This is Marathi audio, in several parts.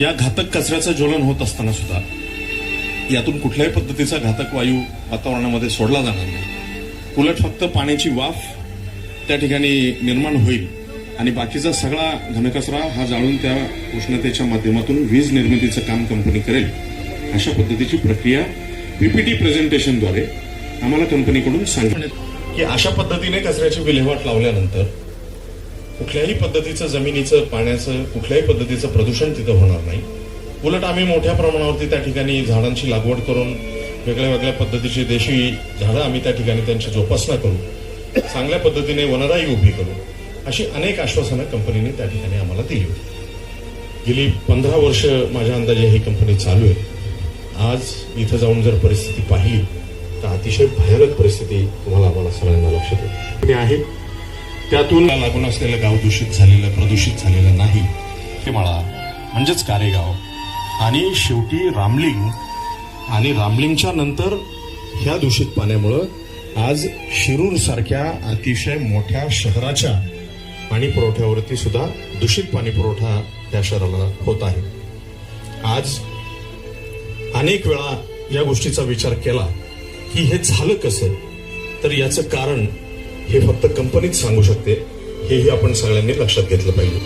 या घातक कचऱ्याचं ज्वलन होत असताना सुद्धा यातून कुठल्याही पद्धतीचा घातक वायू वातावरणामध्ये सोडला जाणार नाही. उलट फक्त पाण्याची वाफ त्या ठिकाणी निर्माण होईल आणि बाकीचा सगळा घनकचरा हा जाळून त्या उष्णतेच्या माध्यमातून वीज निर्मितीचं काम कंपनी करेल. अशा पद्धतीची प्रक्रिया पीपीटी प्रेझेंटेशनद्वारे आम्हाला कंपनीकडून सांगण्यात की अशा पद्धतीने कचऱ्याची विल्हेवाट लावल्यानंतर कुठल्याही पद्धतीचं जमिनीचं पाण्याचं कुठल्याही पद्धतीचं प्रदूषण तिथं होणार नाही. उलट आम्ही मोठ्या प्रमाणावरती त्या ठिकाणी झाडांची लागवड करून वेगळ्या वेगळ्या पद्धतीची देशी झाडं आम्ही त्या ठिकाणी त्यांची जोपासना करू, चांगल्या पद्धतीने वनराई उभी करू, अशी अनेक आश्वासनं कंपनीने त्या ठिकाणी आम्हाला दिली होती. गेली 15 वर्ष माझ्या अंदाजे ही कंपनी चालू आहे. आज इथं जाऊन जर परिस्थिती पाहिली तर अतिशय भयानक परिस्थिती तुम्हाला आम्हाला सगळ्यांना लक्षात येते आहे. त्यातून लागून असलेलं गाव दूषित झालेलं प्रदूषित झालेलं नाही. हे मला म्हणजेच कारेगाव आणि शेवटी रामलिंग आणि रामलिंगच्या नंतर ह्या दूषित पाण्यामुळं आज शिरूर सारख्या अतिशय मोठ्या शहराच्या पाणी पुरवठ्यावरती सुद्धा दूषित पाणी पुरवठा त्या शहराला होत आहे. आज अनेक वेळा या गोष्टीचा विचार केला की हे झालं कसं, तर याचं कारण हे फक्त कंपनीच सांगू शकते. हेही आपण सगळ्यांनी लक्षात घेतलं पाहिजे.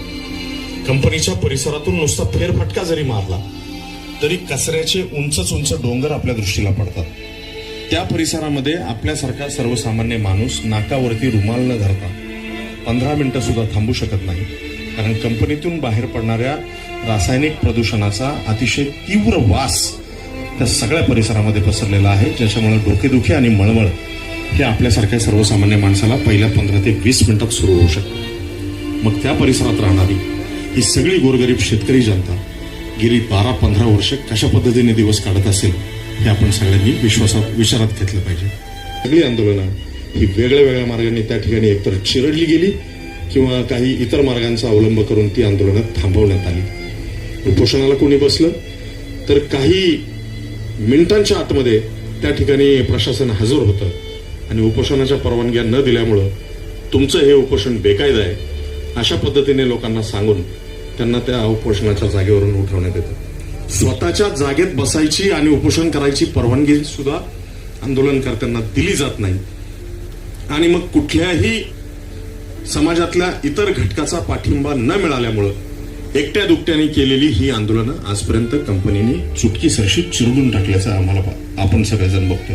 कंपनीच्या परिसरातून नुसता फेरफटका जरी मारला तरी कचऱ्याचे उंच डोंगर आपल्या दृष्टीला पडतात. त्या परिसरामध्ये आपल्यासारखा सर्वसामान्य माणूस नाकावरती रुमाल न धरता 15 मिनिटं सुद्धा थांबू शकत नाही. कारण कंपनीतून बाहेर पडणाऱ्या रासायनिक प्रदूषणाचा अतिशय तीव्र वास त्या सगळ्या परिसरामध्ये पसरलेला आहे, ज्याच्यामुळे डोकेदुखी आणि मळमळ हे आपल्यासारख्या सर्वसामान्य माणसाला पहिल्या 15 ते 20 मिनिटात सुरू होऊ शकतं. मग त्या परिसरात राहणारी ही सगळी गोरगरीब शेतकरी जनता गेली 12-15 वर्ष कशा पद्धतीने दिवस काढत असेल हे आपण सगळ्यांनी विचारात घेतलं पाहिजे. सगळी आंदोलनं ही वेगळ्या वेगळ्या मार्गाने त्या ठिकाणी एकतर चिरडली गेली किंवा काही इतर मार्गांचा अवलंब करून ती आंदोलनं थांबवण्यात आली. उपोषणाला कोणी बसलं तर काही मिनिटांच्या आतमध्ये त्या ठिकाणी प्रशासन हजर होतं आणि उपोषणाच्या परवानग्या न दिल्यामुळं तुमचं हे उपोषण बेकायदा आहे अशा पद्धतीने लोकांना सांगून त्यांना त्या उपोषणाच्या जागेवरून उठवण्यात येतं. स्वतःच्या जागेत बसायची आणि उपोषण करायची परवानगी सुद्धा आंदोलनकर्त्यांना दिली जात नाही. आणि मग कुठल्याही समाजातल्या इतर घटकाचा पाठिंबा न मिळाल्यामुळं एकट्या दुकट्याने केलेली ही आंदोलनं आजपर्यंत कंपनीने चुटकीसरशी चिरडून टाकल्याचं आम्हाला आपण सगळेजण बघतो.